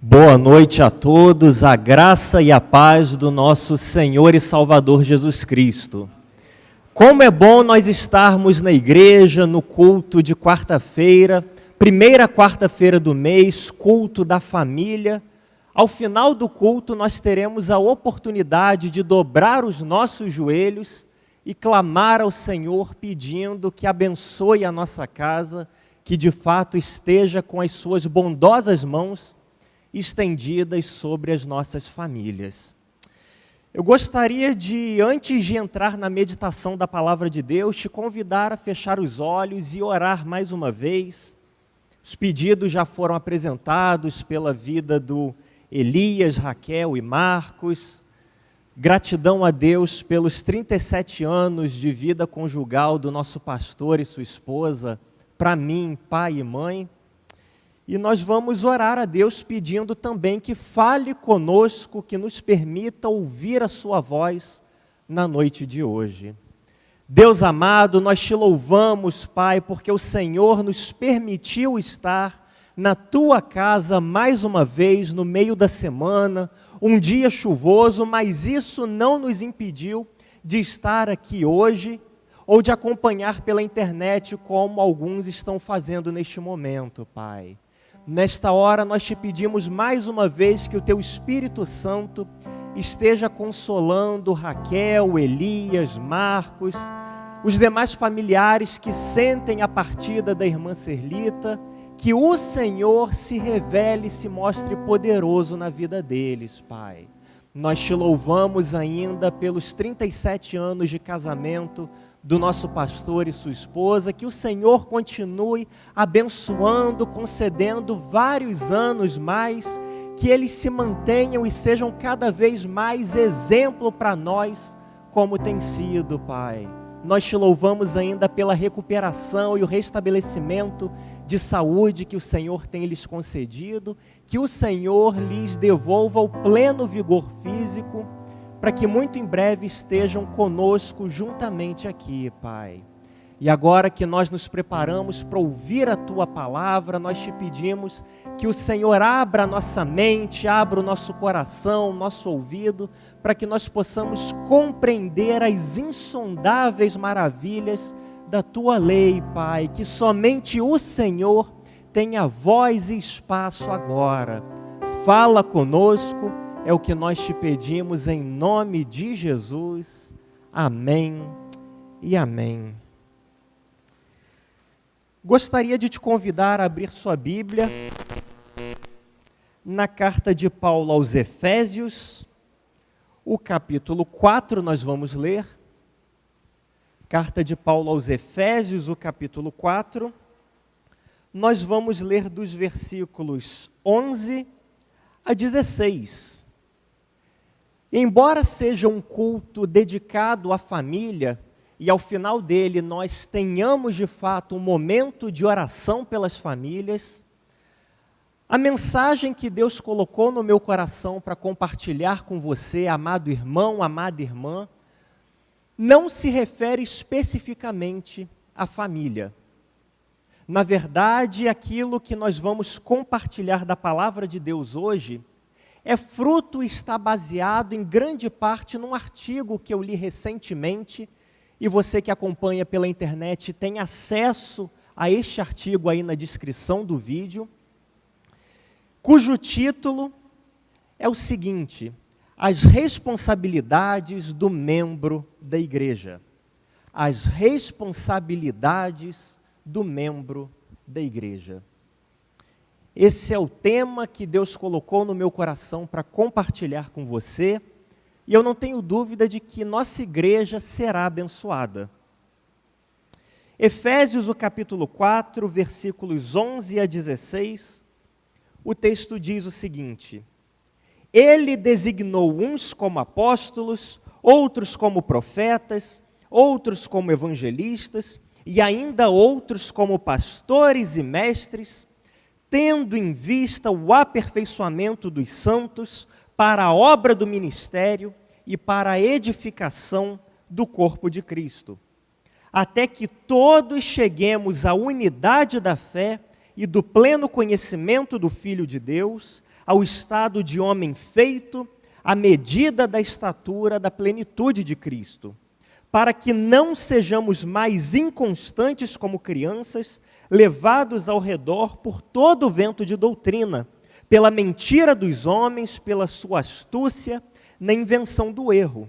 Boa noite a todos, a graça e a paz do nosso Senhor e Salvador Jesus Cristo. Como é bom nós estarmos na igreja, no culto de quarta-feira, primeira quarta-feira do mês, culto da família. Ao final do culto nós teremos a oportunidade de dobrar os nossos joelhos e clamar ao Senhor pedindo que abençoe a nossa casa, que de fato esteja com as suas bondosas mãos estendidas sobre as nossas famílias. Eu gostaria de, antes de entrar na meditação da Palavra de Deus, te convidar a fechar os olhos e orar mais uma vez. Os pedidos já foram apresentados pela vida do Elias, Raquel e Marcos. Gratidão a Deus pelos 37 anos de vida conjugal do nosso pastor e sua esposa, para mim, pai e mãe. E nós vamos orar a Deus pedindo também que fale conosco, que nos permita ouvir a sua voz na noite de hoje. Deus amado, nós te louvamos, Pai, porque o Senhor nos permitiu estar na tua casa mais uma vez no meio da semana, um dia chuvoso, mas isso não nos impediu de estar aqui hoje ou de acompanhar pela internet como alguns estão fazendo neste momento, Pai. Nesta hora nós te pedimos mais uma vez que o teu Espírito Santo esteja consolando Raquel, Elias, Marcos, os demais familiares que sentem a partida da irmã Serlita, que o Senhor se revele e se mostre poderoso na vida deles, Pai. Nós te louvamos ainda pelos 37 anos de casamento do nosso pastor e sua esposa, que o Senhor continue abençoando, concedendo vários anos mais, que eles se mantenham e sejam cada vez mais exemplo para nós, como tem sido, Pai. Nós te louvamos ainda pela recuperação e o restabelecimento de saúde que o Senhor tem lhes concedido, que o Senhor lhes devolva o pleno vigor físico, para que muito em breve estejam conosco juntamente aqui, Pai. E agora que nós nos preparamos para ouvir a Tua palavra, nós te pedimos que o Senhor abra a nossa mente, abra o nosso coração, o nosso ouvido, para que nós possamos compreender as insondáveis maravilhas da Tua lei, Pai, que somente o Senhor tenha voz e espaço agora. Fala conosco. É o que nós te pedimos em nome de Jesus. Amém e amém. Gostaria de te convidar a abrir sua Bíblia na carta de Paulo aos Efésios, o capítulo 4 nós vamos ler. Carta de Paulo aos Efésios, o capítulo 4. Nós vamos ler dos versículos 11 a 16. Embora seja um culto dedicado à família, e ao final dele nós tenhamos de fato um momento de oração pelas famílias, a mensagem que Deus colocou no meu coração para compartilhar com você, amado irmão, amada irmã, não se refere especificamente à família. Na verdade, aquilo que nós vamos compartilhar da palavra de Deus hoje é fruto e está baseado em grande parte num artigo que eu li recentemente, e você que acompanha pela internet tem acesso a este artigo aí na descrição do vídeo, cujo título é o seguinte: As responsabilidades do membro da igreja. As responsabilidades do membro da igreja. Esse é o tema que Deus colocou no meu coração para compartilhar com você, e eu não tenho dúvida de que nossa igreja será abençoada. Efésios, o capítulo 4, versículos 11 a 16, o texto diz o seguinte: Ele designou uns como apóstolos, outros como profetas, outros como evangelistas, e ainda outros como pastores e mestres, tendo em vista o aperfeiçoamento dos santos para a obra do ministério e para a edificação do corpo de Cristo, até que todos cheguemos à unidade da fé e do pleno conhecimento do Filho de Deus, ao estado de homem feito, à medida da estatura da plenitude de Cristo, para que não sejamos mais inconstantes como crianças, levados ao redor por todo o vento de doutrina, pela mentira dos homens, pela sua astúcia, na invenção do erro.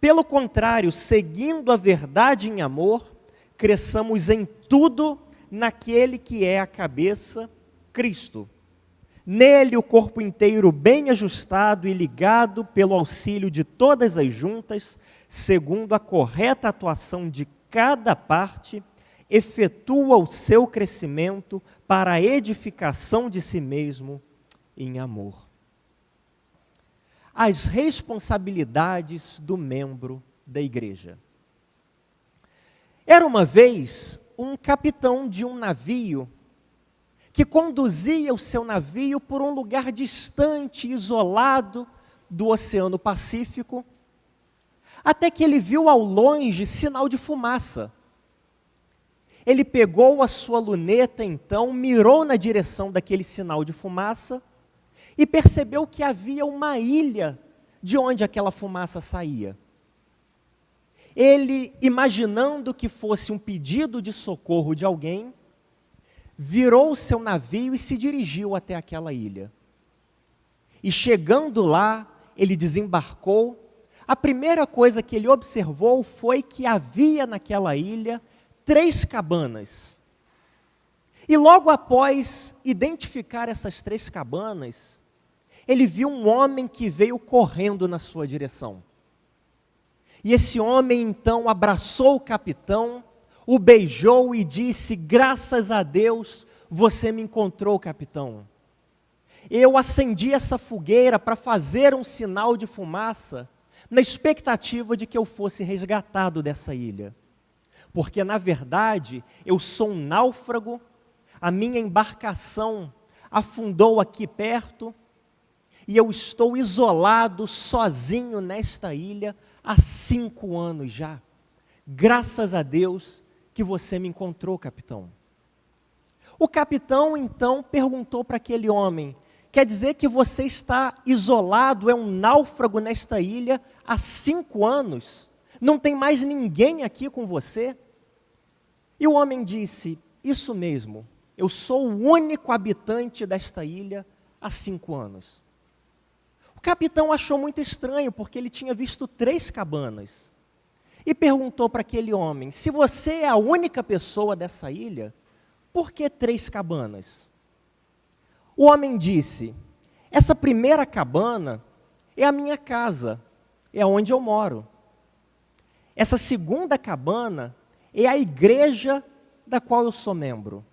Pelo contrário, seguindo a verdade em amor, cresçamos em tudo naquele que é a cabeça, Cristo. Nele o corpo inteiro bem ajustado e ligado pelo auxílio de todas as juntas, segundo a correta atuação de cada parte, efetua o seu crescimento para a edificação de si mesmo em amor. As responsabilidades do membro da igreja. Era uma vez um capitão de um navio que conduzia o seu navio por um lugar distante, isolado do Oceano Pacífico, até que ele viu ao longe sinal de fumaça. Ele pegou a sua luneta, então, mirou na direção daquele sinal de fumaça e percebeu que havia uma ilha de onde aquela fumaça saía. Ele, imaginando que fosse um pedido de socorro de alguém, virou o seu navio e se dirigiu até aquela ilha. E chegando lá, ele desembarcou. A primeira coisa que ele observou foi que havia naquela ilha 3 cabanas. E logo após identificar essas 3 cabanas, ele viu um homem que veio correndo na sua direção. E esse homem então abraçou o capitão, o beijou e disse: graças a Deus você me encontrou, capitão. Eu acendi essa fogueira para fazer um sinal de fumaça, na expectativa de que eu fosse resgatado dessa ilha. Porque, na verdade, eu sou um náufrago, a minha embarcação afundou aqui perto, e eu estou isolado, sozinho nesta ilha, há 5 anos já. Graças a Deus que você me encontrou, capitão. O capitão, então, perguntou para aquele homem: quer dizer que você está isolado, é um náufrago nesta ilha há 5 anos? Não tem mais ninguém aqui com você? E o homem disse: isso mesmo, eu sou o único habitante desta ilha há 5 anos. O capitão achou muito estranho, porque ele tinha visto 3 cabanas. E perguntou para aquele homem: se você é a única pessoa dessa ilha, por que 3 cabanas? O homem disse: essa primeira cabana é a minha casa, é onde eu moro. Essa segunda cabana é a igreja da qual eu sou membro.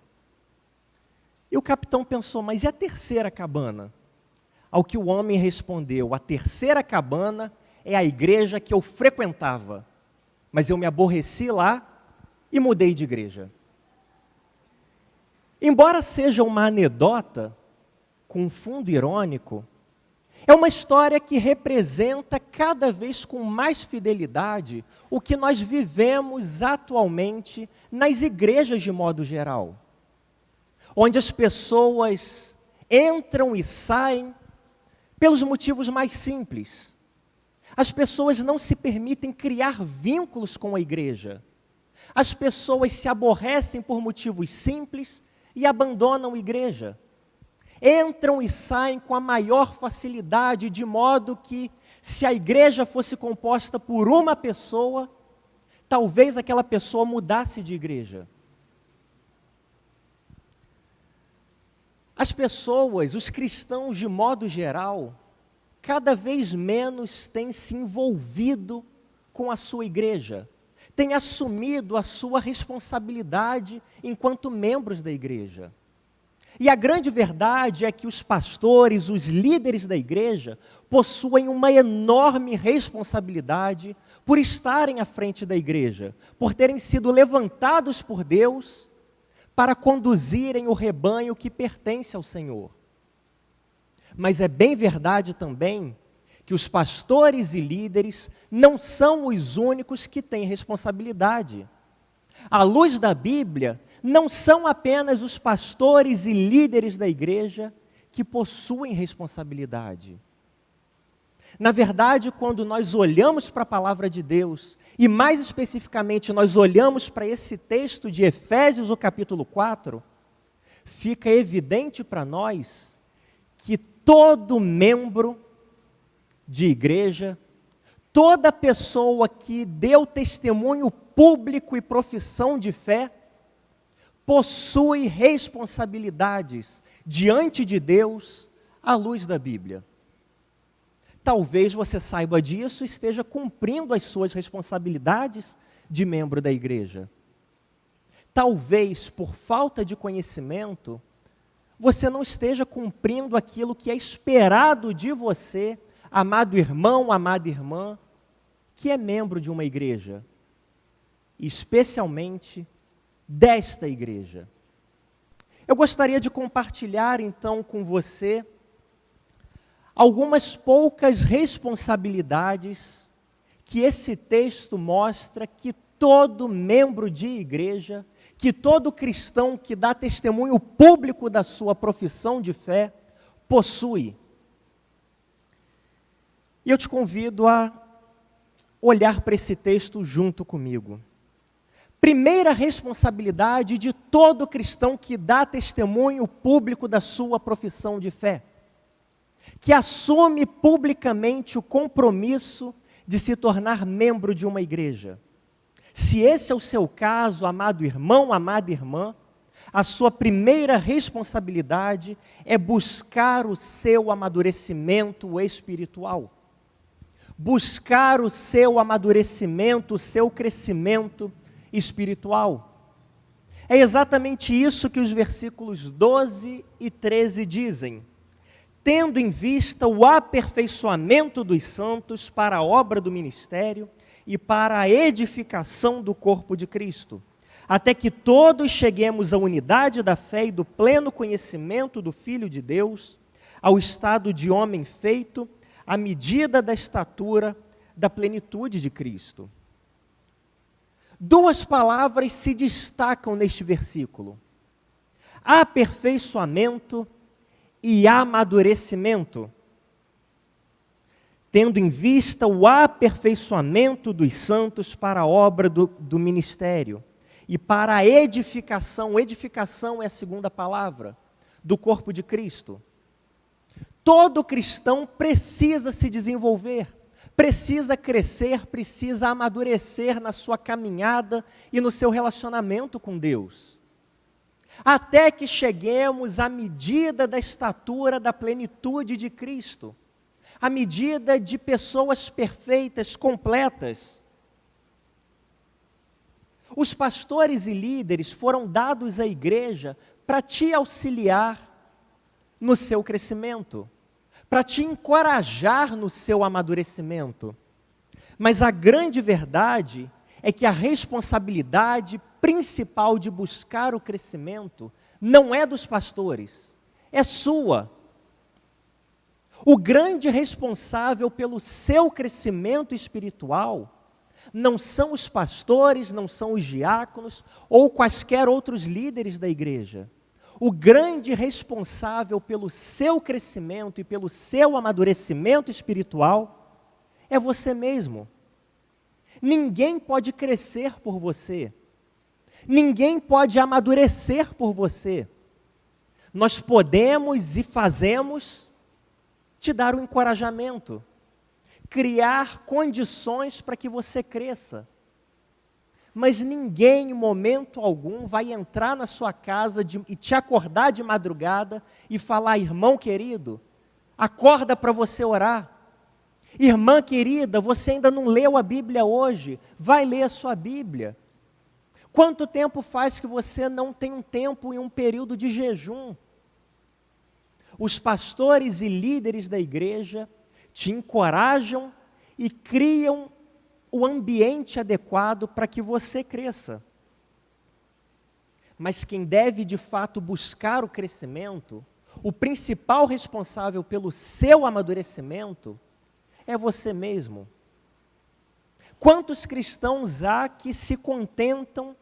E o capitão pensou: mas e a terceira cabana? Ao que o homem respondeu: a terceira cabana é a igreja que eu frequentava, mas eu me aborreci lá e mudei de igreja. Embora seja uma anedota com um fundo irônico, é uma história que representa cada vez com mais fidelidade o que nós vivemos atualmente nas igrejas de modo geral, onde as pessoas entram e saem pelos motivos mais simples. As pessoas não se permitem criar vínculos com a igreja. As pessoas se aborrecem por motivos simples e abandonam a igreja. Entram e saem com a maior facilidade, de modo que, se a igreja fosse composta por uma pessoa, talvez aquela pessoa mudasse de igreja. As pessoas, os cristãos de modo geral, cada vez menos têm se envolvido com a sua igreja, têm assumido a sua responsabilidade enquanto membros da igreja. E a grande verdade é que os pastores, os líderes da igreja, possuem uma enorme responsabilidade por estarem à frente da igreja, por terem sido levantados por Deus para conduzirem o rebanho que pertence ao Senhor. Mas é bem verdade também que os pastores e líderes não são os únicos que têm responsabilidade. À luz da Bíblia, não são apenas os pastores e líderes da igreja que possuem responsabilidade. Na verdade, quando nós olhamos para a palavra de Deus, e mais especificamente nós olhamos para esse texto de Efésios, o capítulo 4, fica evidente para nós que todo membro de igreja, toda pessoa que deu testemunho público e profissão de fé, possui responsabilidades diante de Deus à luz da Bíblia. Talvez você saiba disso e esteja cumprindo as suas responsabilidades de membro da igreja. Talvez, por falta de conhecimento, você não esteja cumprindo aquilo que é esperado de você, amado irmão, amada irmã, que é membro de uma igreja, especialmente desta igreja. Eu gostaria de compartilhar então com você algumas poucas responsabilidades que esse texto mostra que todo membro de igreja, que todo cristão que dá testemunho público da sua profissão de fé, possui. E eu te convido a olhar para esse texto junto comigo. Primeira responsabilidade de todo cristão que dá testemunho público da sua profissão de fé, que assume publicamente o compromisso de se tornar membro de uma igreja. Se esse é o seu caso, amado irmão, amada irmã, a sua primeira responsabilidade é buscar o seu amadurecimento espiritual. Buscar o seu amadurecimento, o seu crescimento espiritual. É exatamente isso que os versículos 12 e 13 dizem. Tendo em vista o aperfeiçoamento dos santos para a obra do ministério e para a edificação do corpo de Cristo, até que todos cheguemos à unidade da fé e do pleno conhecimento do Filho de Deus, ao estado de homem feito, à medida da estatura da plenitude de Cristo. Duas palavras se destacam neste versículo: aperfeiçoamento e amadurecimento. Tendo em vista o aperfeiçoamento dos santos para a obra do ministério e para a edificação é a segunda palavra, do corpo de Cristo. Todo cristão precisa se desenvolver, precisa crescer, precisa amadurecer na sua caminhada e no seu relacionamento com Deus. Até que cheguemos à medida da estatura da plenitude de Cristo, à medida de pessoas perfeitas, completas. Os pastores e líderes foram dados à igreja para te auxiliar no seu crescimento, para te encorajar no seu amadurecimento. Mas a grande verdade é que a responsabilidade principal de buscar o crescimento não é dos pastores, é sua. O grande responsável pelo seu crescimento espiritual não são os pastores, não são os diáconos ou quaisquer outros líderes da igreja. O grande responsável pelo seu crescimento e pelo seu amadurecimento espiritual é você mesmo. Ninguém pode crescer por você. Ninguém pode amadurecer por você. Nós podemos e fazemos te dar um encorajamento, criar condições para que você cresça. Mas ninguém, em momento algum, vai entrar na sua casa e te acordar de madrugada e falar: irmão querido, acorda para você orar. Irmã querida, você ainda não leu a Bíblia hoje, vai ler a sua Bíblia. Quanto tempo faz que você não tem um tempo e um período de jejum? Os pastores e líderes da igreja te encorajam e criam o ambiente adequado para que você cresça. Mas quem deve de fato buscar o crescimento, o principal responsável pelo seu amadurecimento, é você mesmo. Quantos cristãos há que se contentam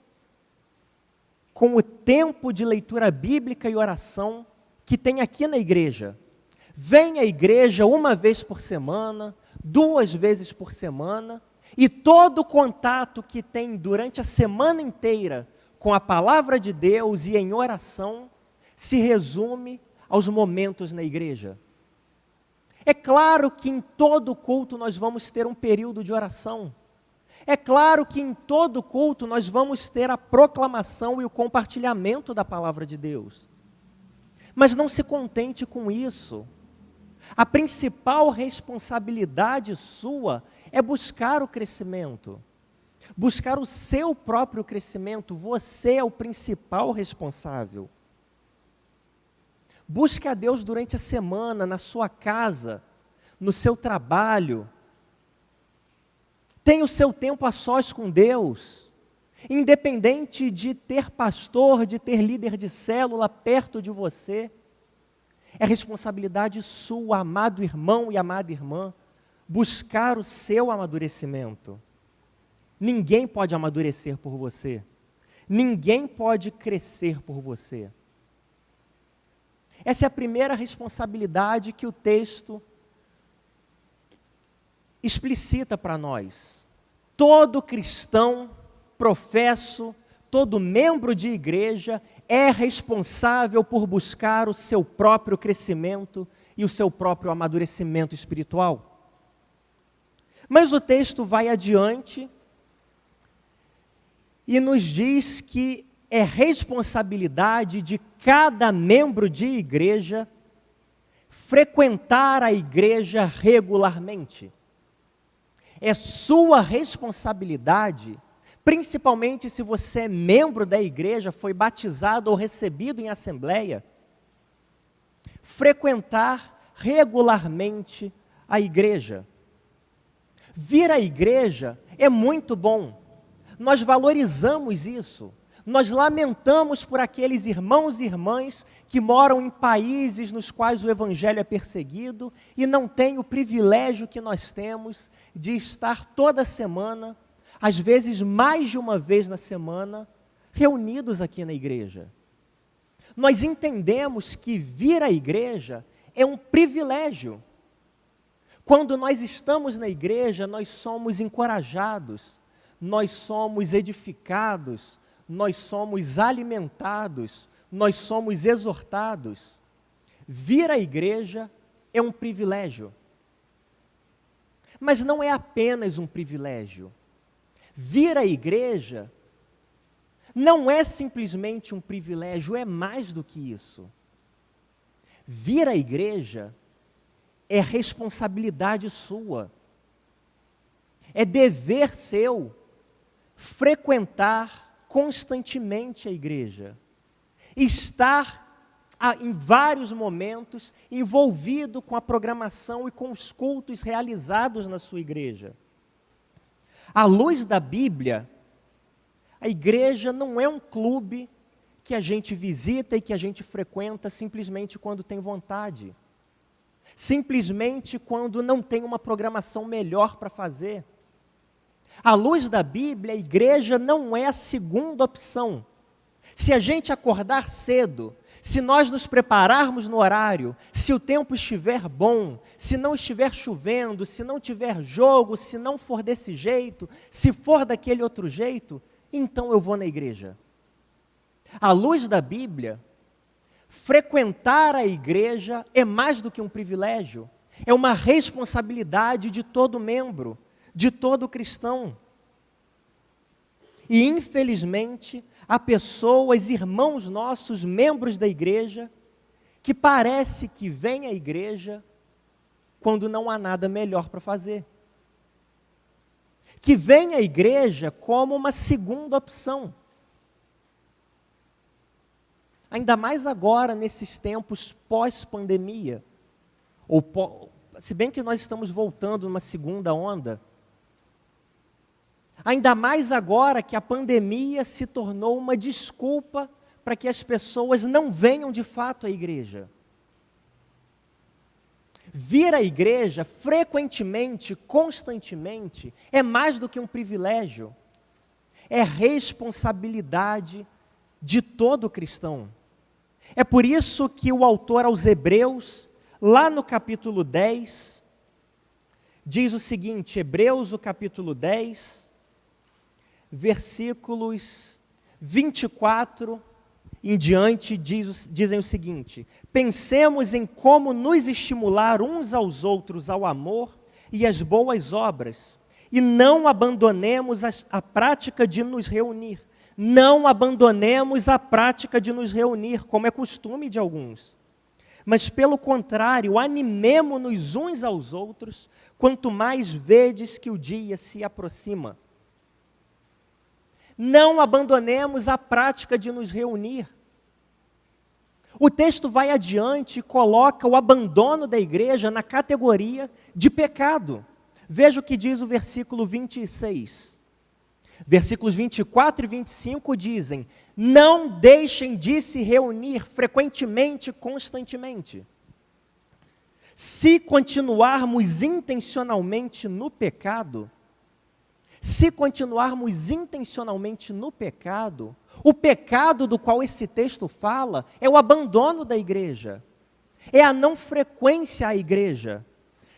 com o tempo de leitura bíblica e oração que tem aqui na igreja. Vem à igreja uma vez por semana, 2 vezes por semana, e todo o contato que tem durante a semana inteira com a palavra de Deus e em oração se resume aos momentos na igreja. É claro que em todo culto nós vamos ter um período de oração. É claro que em todo culto nós vamos ter a proclamação e o compartilhamento da palavra de Deus. Mas não se contente com isso. A principal responsabilidade sua é buscar o crescimento. Buscar o seu próprio crescimento. Você é o principal responsável. Busque a Deus durante a semana, na sua casa, no seu trabalho. Tenha o seu tempo a sós com Deus. Independente de ter pastor, de ter líder de célula perto de você. É responsabilidade sua, amado irmão e amada irmã, buscar o seu amadurecimento. Ninguém pode amadurecer por você. Ninguém pode crescer por você. Essa é a primeira responsabilidade que o texto explicita para nós. Todo cristão, professo, todo membro de igreja é responsável por buscar o seu próprio crescimento e o seu próprio amadurecimento espiritual. Mas o texto vai adiante e nos diz que é responsabilidade de cada membro de igreja frequentar a igreja regularmente. É sua responsabilidade, principalmente se você é membro da igreja, foi batizado ou recebido em assembleia, frequentar regularmente a igreja. Vir à igreja é muito bom, nós valorizamos isso. Nós lamentamos por aqueles irmãos e irmãs que moram em países nos quais o evangelho é perseguido e não têm o privilégio que nós temos de estar toda semana, às vezes mais de uma vez na semana, reunidos aqui na igreja. Nós entendemos que vir à igreja é um privilégio. Quando nós estamos na igreja, nós somos encorajados, nós somos edificados, nós somos alimentados, nós somos exortados. Vir à igreja é um privilégio. Mas não é apenas um privilégio. Vir à igreja não é simplesmente um privilégio, é mais do que isso. Vir à igreja é responsabilidade sua. É dever seu frequentar constantemente a igreja, estar em vários momentos envolvido com a programação e com os cultos realizados na sua igreja. À luz da Bíblia, a igreja não é um clube que a gente visita e que a gente frequenta simplesmente quando tem vontade, simplesmente quando não tem uma programação melhor para fazer. À luz da Bíblia, a igreja não é a segunda opção. Se a gente acordar cedo, se nós nos prepararmos no horário, se o tempo estiver bom, se não estiver chovendo, se não tiver jogo, se não for desse jeito, se for daquele outro jeito, então eu vou na igreja. À luz da Bíblia, frequentar a igreja é mais do que um privilégio, é uma responsabilidade de todo membro, de todo cristão. E infelizmente, há pessoas, irmãos nossos, membros da igreja, que parece que vêm à igreja quando não há nada melhor para fazer. Que vêm à igreja como uma segunda opção. Ainda mais agora, nesses tempos pós-pandemia, se bem que nós estamos voltando numa segunda onda, ainda mais agora que a pandemia se tornou uma desculpa para que as pessoas não venham de fato à igreja. Vir à igreja frequentemente, constantemente, é mais do que um privilégio. É responsabilidade de todo cristão. É por isso que o autor aos Hebreus, lá no capítulo 10, diz o seguinte, Hebreus, o capítulo 10, versículos 24 em diante, dizem o seguinte: pensemos em como nos estimular uns aos outros ao amor e às boas obras, e não abandonemos a prática de nos reunir. Não abandonemos a prática de nos reunir, como é costume de alguns. Mas, pelo contrário, animemo-nos uns aos outros, quanto mais vedes que o dia se aproxima. Não abandonemos a prática de nos reunir. O texto vai adiante e coloca o abandono da igreja na categoria de pecado. Veja o que diz o versículo 26. Versículos 24 e 25 dizem: não deixem de se reunir frequentemente, constantemente. Se continuarmos intencionalmente no pecado, o pecado do qual esse texto fala é o abandono da igreja, é a não frequência à igreja.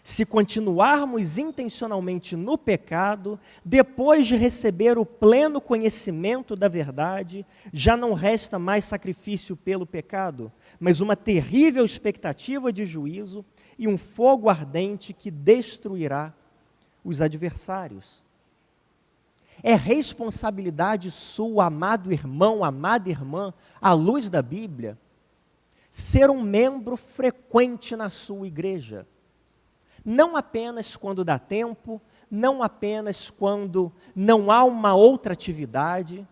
Se continuarmos intencionalmente no pecado, depois de receber o pleno conhecimento da verdade, já não resta mais sacrifício pelo pecado, mas uma terrível expectativa de juízo e um fogo ardente que destruirá os adversários. É responsabilidade sua, amado irmão, amada irmã, à luz da Bíblia, ser um membro frequente na sua igreja. Não apenas quando dá tempo, não apenas quando não há uma outra atividade,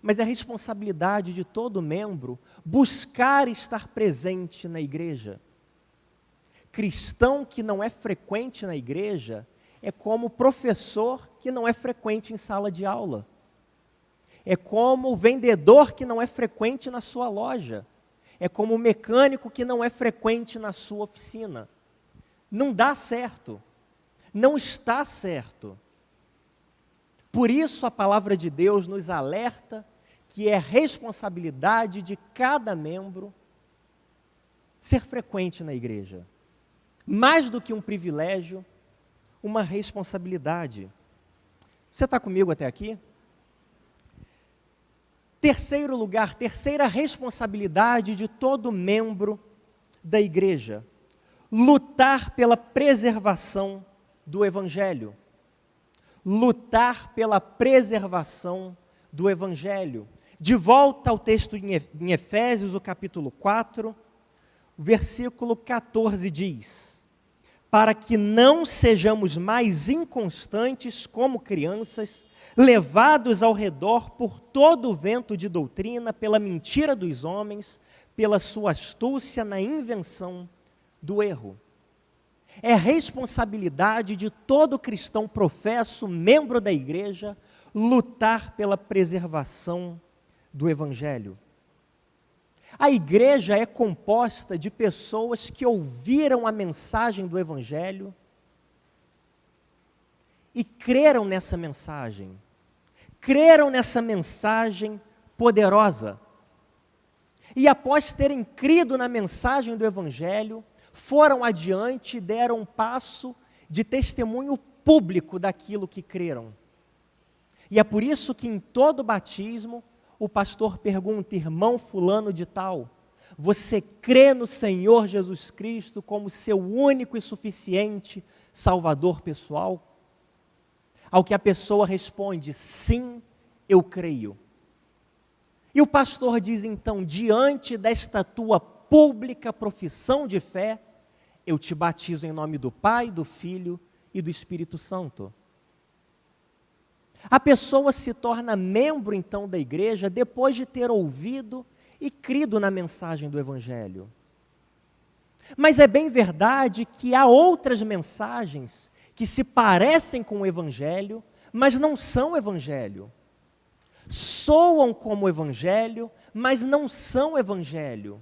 mas é responsabilidade de todo membro buscar estar presente na igreja. Cristão que não é frequente na igreja é como professor que não é frequente em sala de aula. É como vendedor que não é frequente na sua loja. É como mecânico que não é frequente na sua oficina. Não dá certo, não está certo. Por isso a palavra de Deus nos alerta que é responsabilidade de cada membro ser frequente na igreja. Mais do que um privilégio, uma responsabilidade. Você está comigo até aqui? Terceiro lugar, terceira responsabilidade de todo membro da igreja: lutar pela preservação do Evangelho. Lutar pela preservação do Evangelho. De volta ao texto em Efésios, o capítulo 4, versículo 14 diz: para que não sejamos mais inconstantes como crianças, levados ao redor por todo o vento de doutrina, pela mentira dos homens, pela sua astúcia na invenção do erro. É responsabilidade de todo cristão professo, membro da igreja, lutar pela preservação do Evangelho. A igreja é composta de pessoas que ouviram a mensagem do Evangelho e creram nessa mensagem. Creram nessa mensagem poderosa. E após terem crido na mensagem do Evangelho, foram adiante e deram um passo de testemunho público daquilo que creram. E é por isso que em todo batismo, o pastor pergunta: irmão fulano de tal, você crê no Senhor Jesus Cristo como seu único e suficiente Salvador pessoal? Ao que a pessoa responde: sim, eu creio. E o pastor diz então: diante desta tua pública profissão de fé, eu te batizo em nome do Pai, do Filho e do Espírito Santo. A pessoa se torna membro então da igreja depois de ter ouvido e crido na mensagem do Evangelho. Mas é bem verdade que há outras mensagens que se parecem com o Evangelho, mas não são Evangelho. Soam como Evangelho, mas não são Evangelho.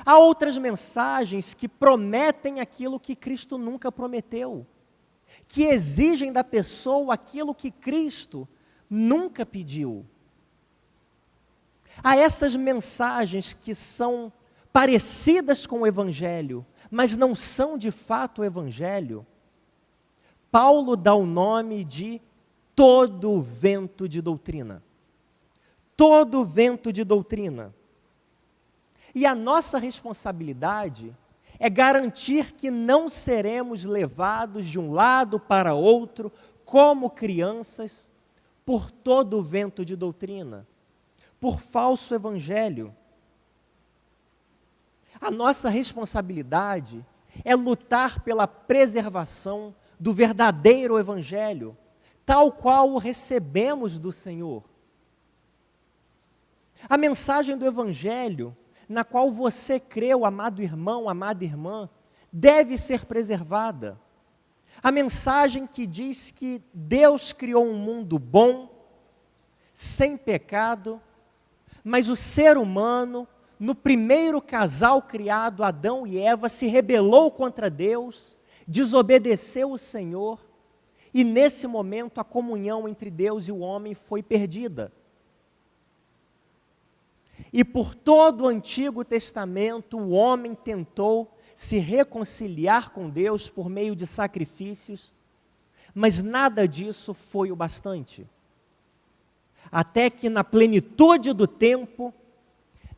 Há outras mensagens que prometem aquilo que Cristo nunca prometeu, que exigem da pessoa aquilo que Cristo nunca pediu. a essas mensagens que são parecidas com o Evangelho, mas não são de fato o Evangelho, Paulo dá o nome de todo vento de doutrina. Todo vento de doutrina. E a nossa responsabilidade é garantir que não seremos levados de um lado para outro, como crianças, por todo vento de doutrina, por falso evangelho. A nossa responsabilidade é lutar pela preservação do verdadeiro evangelho, tal qual o recebemos do Senhor. A mensagem do evangelho, na qual você creu, amado irmão, amada irmã, deve ser preservada. A mensagem que diz que Deus criou um mundo bom, sem pecado, mas o ser humano, no primeiro casal criado, Adão e Eva, se rebelou contra Deus, desobedeceu o Senhor, e nesse momento a comunhão entre Deus e o homem foi perdida. E por todo o Antigo Testamento, o homem tentou se reconciliar com Deus por meio de sacrifícios, mas nada disso foi o bastante. Até que na plenitude do tempo,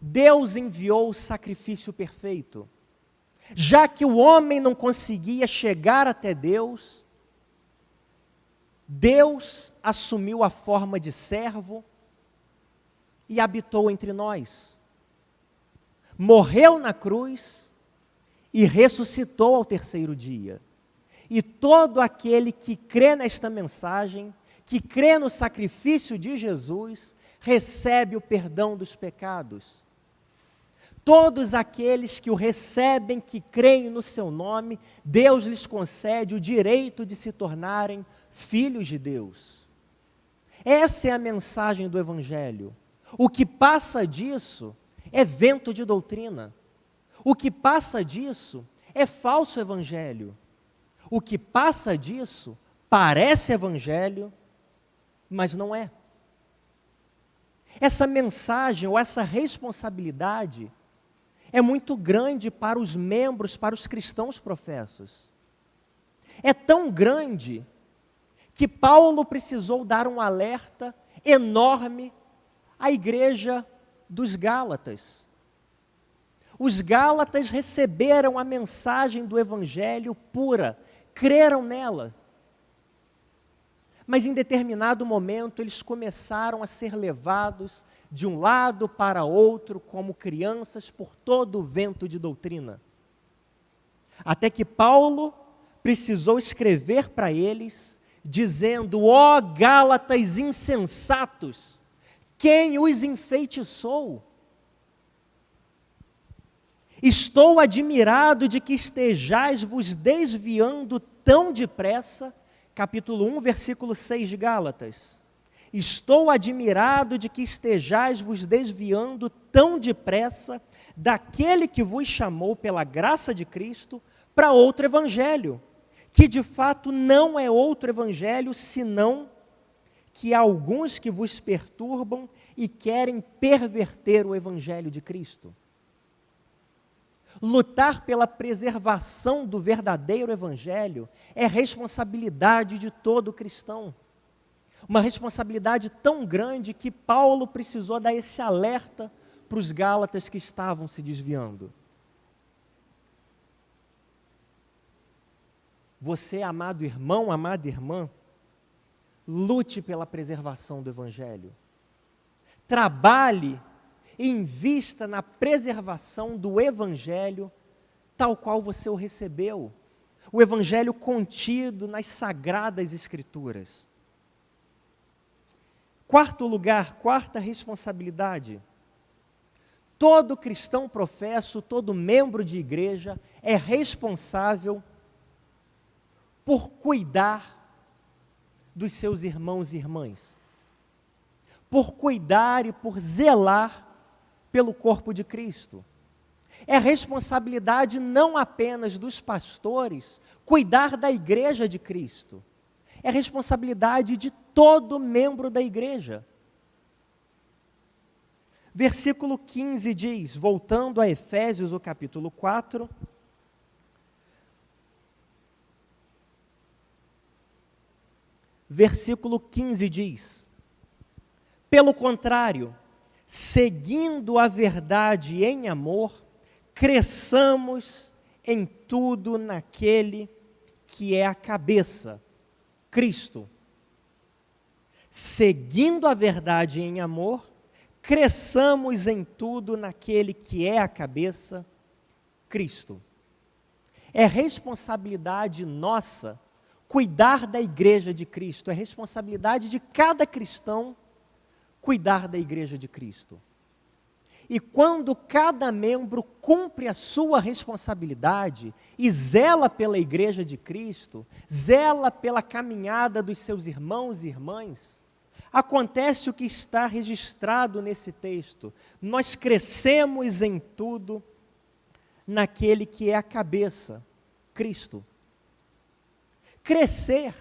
Deus enviou o sacrifício perfeito. Já que o homem não conseguia chegar até Deus, Deus assumiu a forma de servo e habitou entre nós. Morreu na cruz e ressuscitou ao terceiro dia. E todo aquele que crê nesta mensagem, que crê no sacrifício de Jesus, recebe o perdão dos pecados. Todos aqueles que o recebem, que creem no seu nome, Deus lhes concede o direito de se tornarem filhos de Deus. Essa é a mensagem do Evangelho. O que passa disso é vento de doutrina. O que passa disso é falso evangelho. O que passa disso parece evangelho, mas não é. Essa mensagem ou essa responsabilidade é muito grande para os membros, para os cristãos professos. É tão grande que Paulo precisou dar um alerta enorme à igreja dos Gálatas. Os Gálatas receberam a mensagem do Evangelho pura, creram nela. Mas em determinado momento eles começaram a ser levados de um lado para outro como crianças por todo o vento de doutrina. Até que Paulo precisou escrever para eles, dizendo: ó Gálatas insensatos, quem os enfeitiçou? Estou admirado de que estejais vos desviando tão depressa, capítulo 1, versículo 6 de Gálatas. Estou admirado de que estejais vos desviando tão depressa daquele que vos chamou pela graça de Cristo para outro evangelho, que de fato não é outro evangelho, senão que há alguns que vos perturbam e querem perverter o evangelho de Cristo. Lutar pela preservação do verdadeiro evangelho é responsabilidade de todo cristão. Uma responsabilidade tão grande que Paulo precisou dar esse alerta para os Gálatas que estavam se desviando. Você, amado irmão, amada irmã, lute pela preservação do evangelho. Trabalhe e invista na preservação do evangelho tal qual você o recebeu. O evangelho contido nas sagradas escrituras. Quarto lugar, quarta responsabilidade. Todo cristão professo, todo membro de igreja é responsável por cuidar dos seus irmãos e irmãs. Por cuidar e por zelar pelo corpo de Cristo. É responsabilidade não apenas dos pastores cuidar da igreja de Cristo. É responsabilidade de todo membro da igreja. Versículo 15 diz, voltando a Efésios, o capítulo 4, versículo 15 diz: pelo contrário, seguindo a verdade em amor, cresçamos em tudo naquele que é a cabeça, Cristo. Seguindo a verdade em amor, cresçamos em tudo naquele que é a cabeça, Cristo. É responsabilidade nossa cuidar da igreja de Cristo, é responsabilidade de cada cristão cuidar da igreja de Cristo. E quando cada membro cumpre a sua responsabilidade e zela pela igreja de Cristo, zela pela caminhada dos seus irmãos e irmãs, acontece o que está registrado nesse texto. Nós crescemos em tudo naquele que é a cabeça, Cristo. Crescer,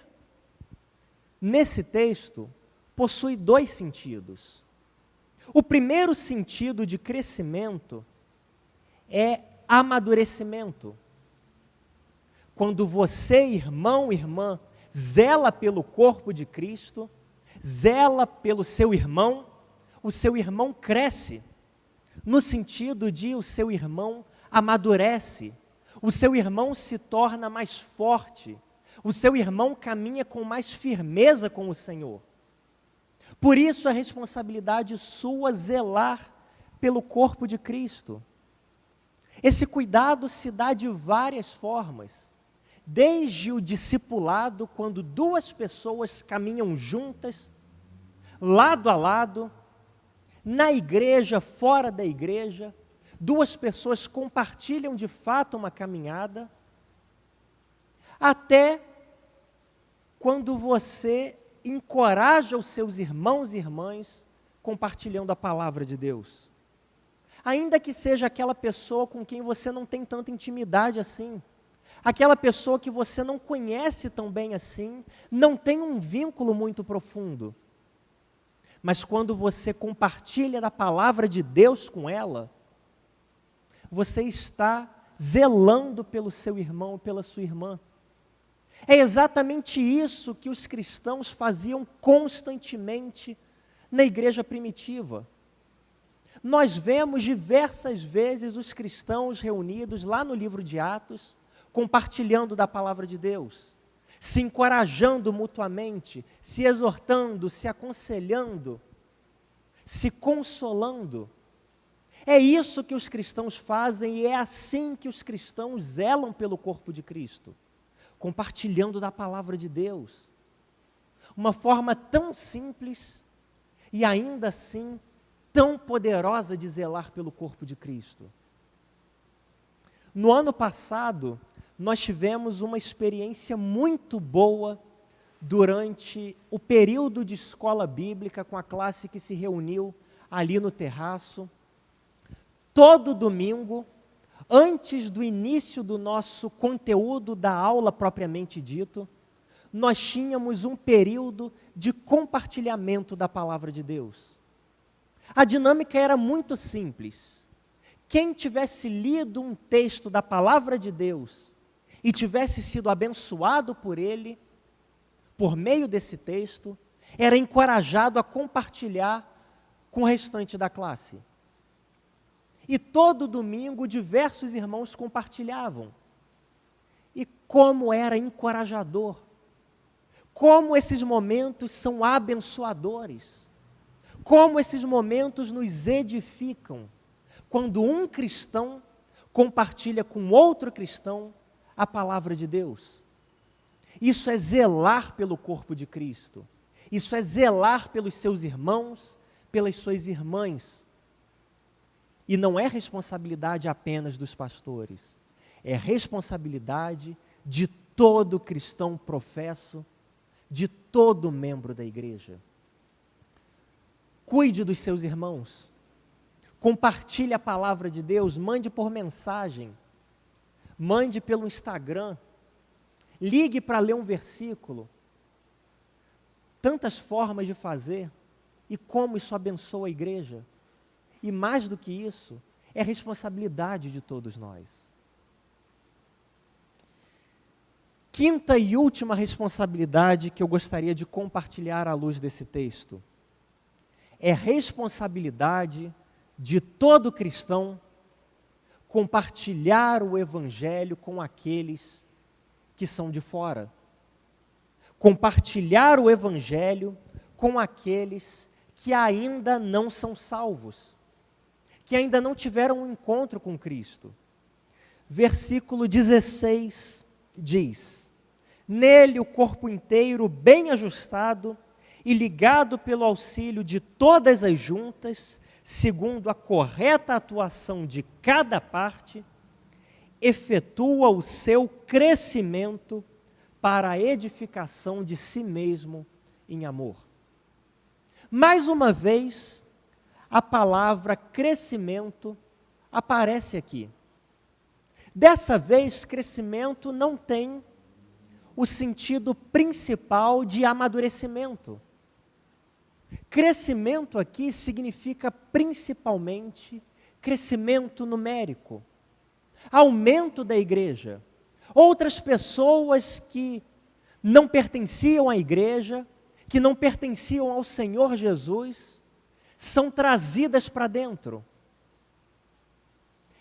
nesse texto, possui dois sentidos. O primeiro sentido de crescimento é amadurecimento. Quando você, irmão, irmã, zela pelo corpo de Cristo, zela pelo seu irmão, o seu irmão cresce, no sentido de o seu irmão amadurece, o seu irmão se torna mais forte, o seu irmão caminha com mais firmeza com o Senhor. Por isso a responsabilidade sua zelar pelo corpo de Cristo. Esse cuidado se dá de várias formas, desde o discipulado, quando duas pessoas caminham juntas, lado a lado, na igreja, fora da igreja, duas pessoas compartilham de fato uma caminhada, até quando você encoraja os seus irmãos e irmãs compartilhando a palavra de Deus. Ainda que seja aquela pessoa com quem você não tem tanta intimidade assim, aquela pessoa que você não conhece tão bem assim, não tem um vínculo muito profundo. Mas quando você compartilha da palavra de Deus com ela, você está zelando pelo seu irmão, pela sua irmã. É exatamente isso que os cristãos faziam constantemente na igreja primitiva. Nós vemos diversas vezes os cristãos reunidos lá no livro de Atos, compartilhando da palavra de Deus, se encorajando mutuamente, se exortando, se aconselhando, se consolando. É isso que os cristãos fazem e é assim que os cristãos zelam pelo corpo de Cristo, compartilhando da palavra de Deus. Uma forma tão simples e ainda assim tão poderosa de zelar pelo corpo de Cristo. No ano passado, nós tivemos uma experiência muito boa durante o período de escola bíblica com a classe que se reuniu ali no terraço. Todo domingo, antes do início do nosso conteúdo da aula propriamente dito, nós tínhamos um período de compartilhamento da palavra de Deus. A dinâmica era muito simples. Quem tivesse lido um texto da palavra de Deus e tivesse sido abençoado por ele, por meio desse texto, era encorajado a compartilhar com o restante da classe. E todo domingo diversos irmãos compartilhavam. E como era encorajador, como esses momentos são abençoadores, como esses momentos nos edificam, quando um cristão compartilha com outro cristão a palavra de Deus. Isso é zelar pelo corpo de Cristo, isso é zelar pelos seus irmãos, pelas suas irmãs. E não é responsabilidade apenas dos pastores, é responsabilidade de todo cristão professo, de todo membro da igreja. Cuide dos seus irmãos, compartilhe a palavra de Deus, mande por mensagem, mande pelo Instagram, ligue para ler um versículo. Tantas formas de fazer, e como isso abençoa a igreja. E mais do que isso, é responsabilidade de todos nós. Quinta e última responsabilidade que eu gostaria de compartilhar à luz desse texto é responsabilidade de todo cristão compartilhar o Evangelho com aqueles que são de fora. Compartilhar o Evangelho com aqueles que ainda não são salvos, que ainda não tiveram um encontro com Cristo. Versículo 16 diz: nele o corpo inteiro, bem ajustado e ligado pelo auxílio de todas as juntas, segundo a correta atuação de cada parte, efetua o seu crescimento para a edificação de si mesmo em amor. Mais uma vez, a palavra crescimento aparece aqui. Dessa vez, crescimento não tem o sentido principal de amadurecimento. Crescimento aqui significa principalmente crescimento numérico, aumento da igreja. Outras pessoas que não pertenciam à igreja, que não pertenciam ao Senhor Jesus, são trazidas para dentro.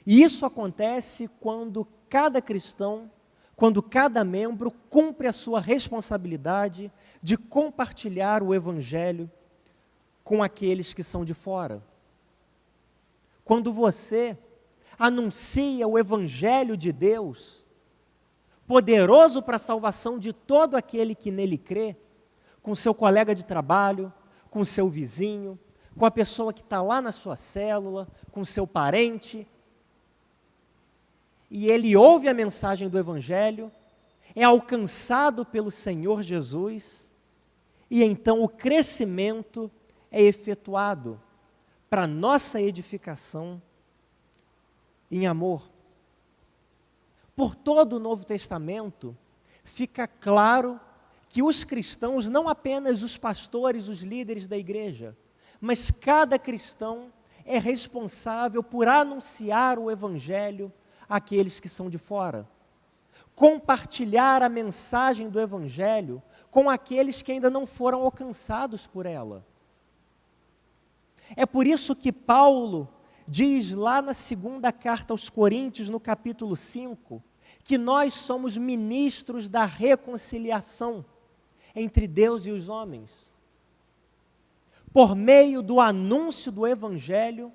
E isso acontece quando cada cristão, quando cada membro cumpre a sua responsabilidade de compartilhar o Evangelho com aqueles que são de fora. Quando você anuncia o Evangelho de Deus, poderoso para a salvação de todo aquele que nele crê, com seu colega de trabalho, com seu vizinho, com a pessoa que está lá na sua célula, com seu parente, e ele ouve a mensagem do Evangelho, é alcançado pelo Senhor Jesus, e então o crescimento é efetuado para nossa edificação em amor. Por todo o Novo Testamento, fica claro que os cristãos, não apenas os pastores, os líderes da igreja, mas cada cristão é responsável por anunciar o Evangelho àqueles que são de fora. Compartilhar a mensagem do Evangelho com aqueles que ainda não foram alcançados por ela. É por isso que Paulo diz lá na segunda carta aos Coríntios, no capítulo 5, que nós somos ministros da reconciliação entre Deus e os homens. Por meio do anúncio do Evangelho,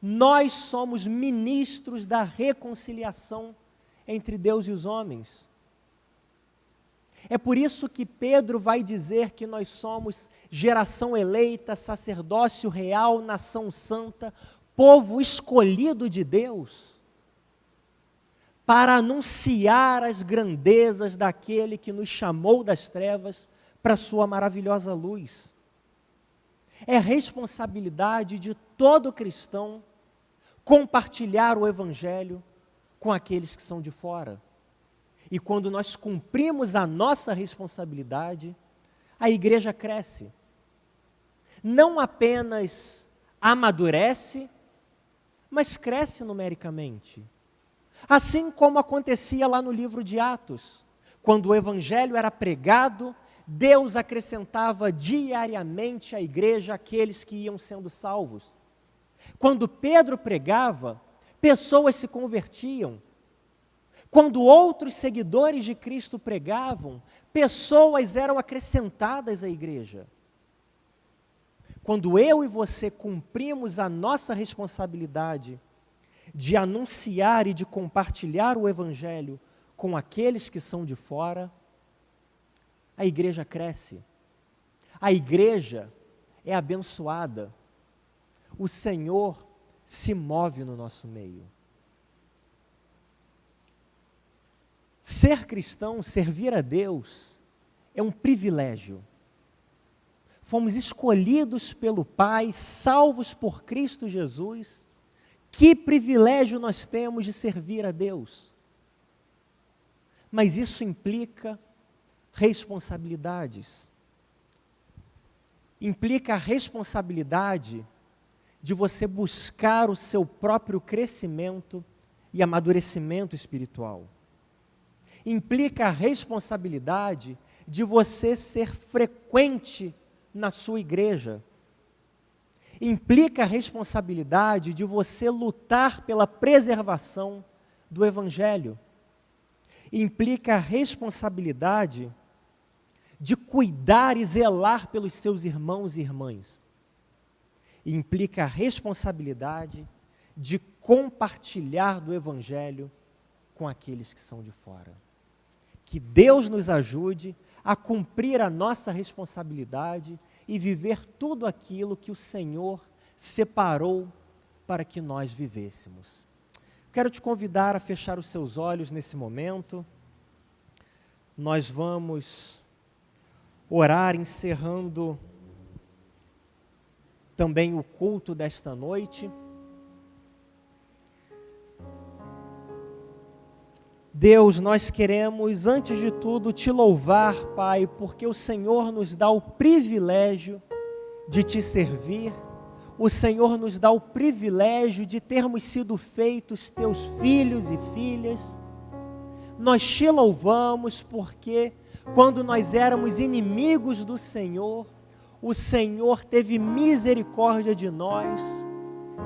nós somos ministros da reconciliação entre Deus e os homens. É por isso que Pedro vai dizer que nós somos geração eleita, sacerdócio real, nação santa, povo escolhido de Deus, para anunciar as grandezas daquele que nos chamou das trevas para a sua maravilhosa luz. É responsabilidade de todo cristão compartilhar o Evangelho com aqueles que são de fora. E quando nós cumprimos a nossa responsabilidade, a igreja cresce. Não apenas amadurece, mas cresce numericamente. Assim como acontecia lá no livro de Atos, quando o Evangelho era pregado, Deus acrescentava diariamente à igreja aqueles que iam sendo salvos. Quando Pedro pregava, pessoas se convertiam. Quando outros seguidores de Cristo pregavam, pessoas eram acrescentadas à igreja. Quando eu e você cumprimos a nossa responsabilidade de anunciar e de compartilhar o Evangelho com aqueles que são de fora, a igreja cresce. A igreja é abençoada. O Senhor se move no nosso meio. Ser cristão, servir a Deus, é um privilégio. Fomos escolhidos pelo Pai, salvos por Cristo Jesus. Que privilégio nós temos de servir a Deus. Mas isso implica responsabilidades. Implica a responsabilidade de você buscar o seu próprio crescimento e amadurecimento espiritual. Implica a responsabilidade de você ser frequente na sua igreja. Implica a responsabilidade de você lutar pela preservação do Evangelho. Implica a responsabilidade de cuidar e zelar pelos seus irmãos e irmãs. Implica a responsabilidade de compartilhar do Evangelho com aqueles que são de fora. Que Deus nos ajude a cumprir a nossa responsabilidade e viver tudo aquilo que o Senhor separou para que nós vivêssemos. Quero te convidar a fechar os seus olhos nesse momento. Nós vamos orar encerrando também o culto desta noite. Deus, nós queremos, antes de tudo, te louvar, Pai, porque o Senhor nos dá o privilégio de te servir, o Senhor nos dá o privilégio de termos sido feitos teus filhos e filhas. Nós te louvamos porque, quando nós éramos inimigos do Senhor, o Senhor teve misericórdia de nós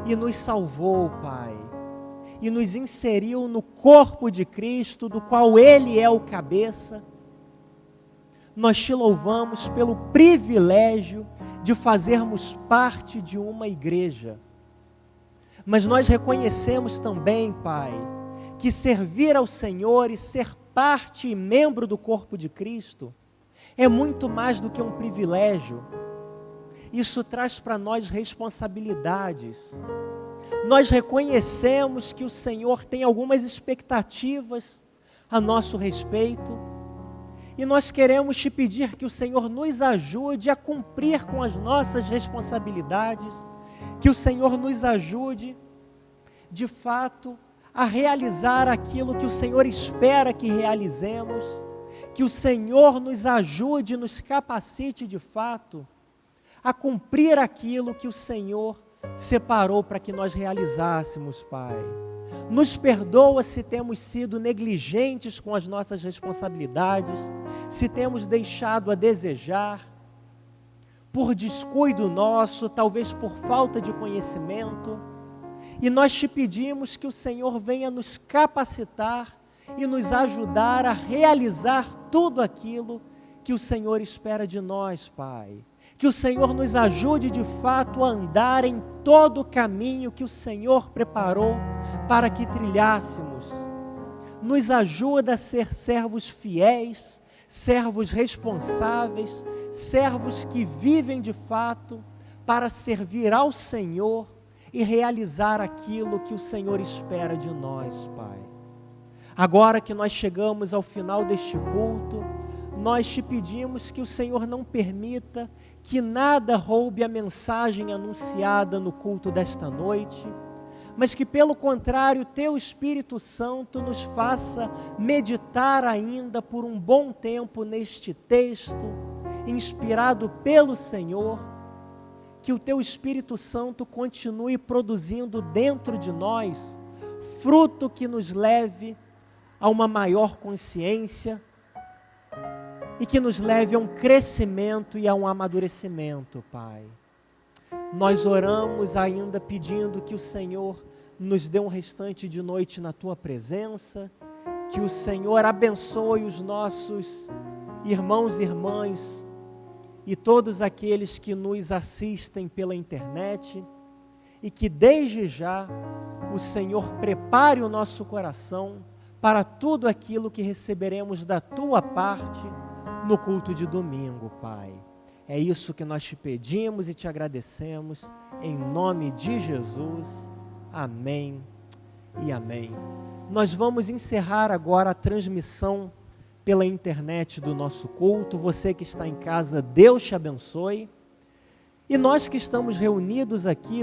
e nos salvou, Pai. E nos inseriu no corpo de Cristo, do qual Ele é o cabeça. Nós te louvamos pelo privilégio de fazermos parte de uma igreja. Mas nós reconhecemos também, Pai, que servir ao Senhor e ser parte e membro do corpo de Cristo é muito mais do que um privilégio. Isso traz para nós responsabilidades. Nós reconhecemos que o Senhor tem algumas expectativas a nosso respeito e nós queremos te pedir que o Senhor nos ajude a cumprir com as nossas responsabilidades, que o Senhor nos ajude, de fato, a realizar aquilo que o Senhor espera que realizemos, que o Senhor nos ajude, nos capacite de fato a cumprir aquilo que o Senhor separou para que nós realizássemos, Pai. Nos perdoa se temos sido negligentes com as nossas responsabilidades, se temos deixado a desejar, por descuido nosso, talvez por falta de conhecimento, e nós te pedimos que o Senhor venha nos capacitar e nos ajudar a realizar tudo aquilo que o Senhor espera de nós, Pai. Que o Senhor nos ajude de fato a andar em todo o caminho que o Senhor preparou para que trilhássemos. Nos ajuda a ser servos fiéis, servos responsáveis, servos que vivem de fato para servir ao Senhor e realizar aquilo que o Senhor espera de nós, Pai. Agora que nós chegamos ao final deste culto, nós te pedimos que o Senhor não permita que nada roube a mensagem anunciada no culto desta noite, mas que, pelo contrário, teu Espírito Santo nos faça meditar ainda por um bom tempo neste texto, inspirado pelo Senhor, que o teu Espírito Santo continue produzindo dentro de nós fruto que nos leve a uma maior consciência, e que nos leve a um crescimento e a um amadurecimento, Pai. Nós oramos ainda pedindo que o Senhor nos dê um restante de noite na Tua presença, que o Senhor abençoe os nossos irmãos e irmãs e todos aqueles que nos assistem pela internet e que desde já o Senhor prepare o nosso coração para tudo aquilo que receberemos da Tua parte no culto de domingo, Pai. É isso que nós te pedimos e te agradecemos, em nome de Jesus. Amém e amém. Nós vamos encerrar agora a transmissão pela internet do nosso culto. Você que está em casa, Deus te abençoe. E nós que estamos reunidos aqui,